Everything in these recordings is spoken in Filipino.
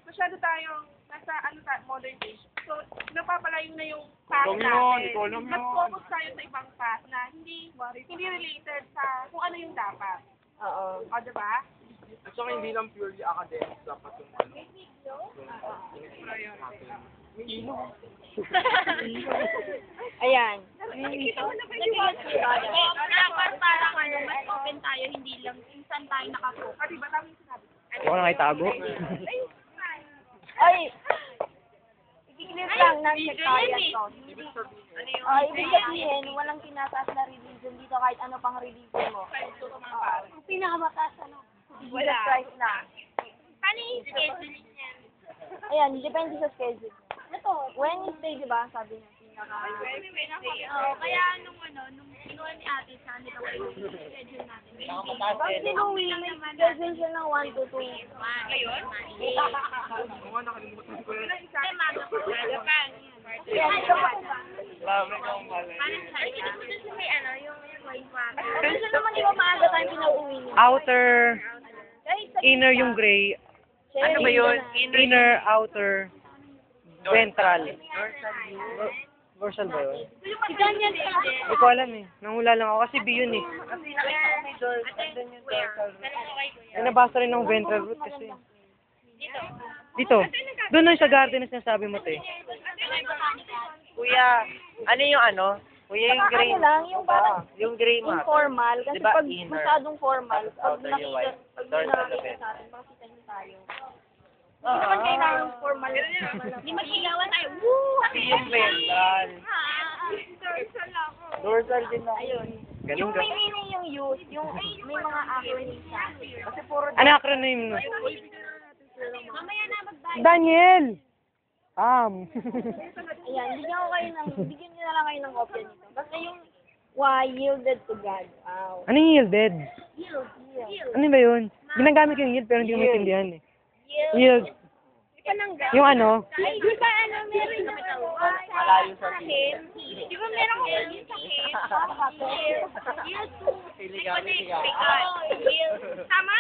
masyado tayong nasa modern age. So, napapalayo na yung path Ikaw yun, natin. ikaw lang yun. Mas focus tayo sa ibang path na hindi related sa kung ano yung dapat. Oo. O, diba? At saka hindi lang purely academic, dapat yung ano. Ayan. Dapat parang ano, mas open tayo, hindi lang minsan tayo nakafocus. O, diba? Tama yung sinabi. Ako na tago. Ay! I-clear lang ng sectarian to. Ibig sabihin, walang tinataas na religion dito kahit ano pang religion mo. Ang pinakamataas ano? Wala. Jesus Christ na. Paano yung scheduling niya? Ayan, depende sa schedule. Wednesday, di ba? Sabi niya, Oo, kaya nung kinuha ni ate sa nila yung schedule natin. Bakit si Louie, may schedule siya ng 1 to 2. Ngayon? Oo nga, nakalimutan ko yun. Ay, maga pa. Maga pa. Love kang mali. Ay, kinupunta siya may yung wife pa. Kasi naman di ba maaga tayong pinauwi niya? Outer, inner yung gray. Ano ba yun? Inner, outer, ventral. Dorsal ba yun? Si Daniel pa. Hindi ko alam eh. Nangula lang ako kasi B yun eh. Ay, nabasa rin ng ventral root kasi. Dito. Doon lang sa garden na sinasabi mo, te. Kuya, ano yung ano? Kuya, yung gray. Ano lang, yung parang Yung gray mat. informal. Kasi Diba, pag inner? masyadong formal, pag Outer yung white. nakita Dorsal sa atin, makikita niyo tayo. Oo. Hindi naman kailangan formal. Hindi magsigawan tayo. Woo! Yung ventral. Dorsal ako. Dorsal din na. Ayun. Galing Yung ka. may meaning yung use, yung may mga acronyms siya. Kasi puro Ano acronym mo? Mamaya na magbayad. Daniel! Ayan, bigyan niyo na lang kayo ng kopya nito. Basta yung why yielded to God. Wow. Ano yung yielded? Yield. Ano ba yun? Ginagamit ko yung yield pero hindi ko maintindihan eh. Yield. Yung ano? Ay, di ba meron na Malayo sa him? Di ba meron yung sa him? Yield to Tama?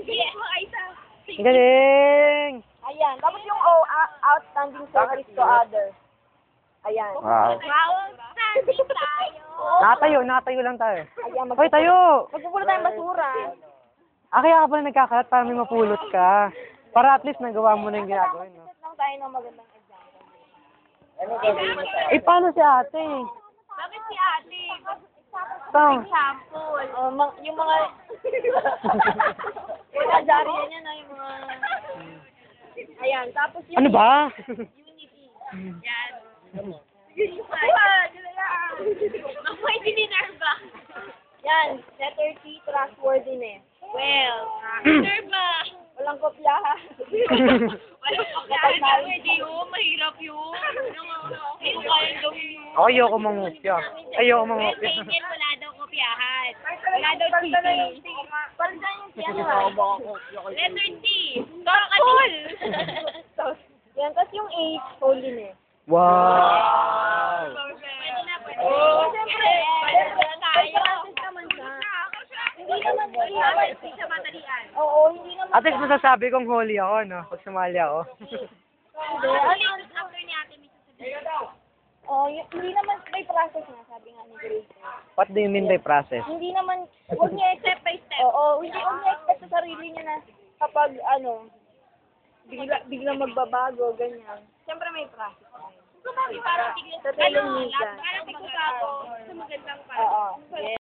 Yes. Ay, sa Ang galing! Ayan. Tapos yung outstanding service to others. Ayan. Wow. wow, standing tayo. Nakatayo lang tayo. Ayan, Hoy, tayo! magpupulot tayong basura. Kaya ka pala nagkakalat para may mapulot ka. Para at least nagawa mo na yung ginagawin, no? Set lang tayo ng magandang example. Ano gagawin mo sa Eh, paano si ate? Bakit si ate? Ito. Sample. Yung mga... Wala darian yan na yung mga... Ayan, tapos yung... Ano ba? Yan. Yan. Mabuhay si Minerva. Yan, letter T, trustworthiness. Well, Minerva. Walang kopyahan. Walang pagkain. Pwede yun. Mahirap yun. Hindi ko kaya gawin yun. Ako ayoko mangupya. Ayoko mangupya. Daniel, wala daw kopyahan. Wala daw cheating. Palitan yung siya Letter T. Cool. Yan, tapos yung H, holiness. Wow! Pwede na, pwede. Siyempre, Pwede na tayo. process naman siya. Hindi naman hindi siya madalian. Oo, hindi naman. At least masasabi kong holy ako, no? Pag sumali ako. Hindi, After ni ate, may sasabihin. hindi naman, may process na, sabi nga ni Grace. What do you mean by process? Hindi naman, huwag niya step by step. Oo, huwag niya expect sa sarili niya na kapag, bigla magbabago, ganyan. Siyempre may process na yun. Parang tigil. Sa tulong niya. Parang tigil ako sa magandang Oo.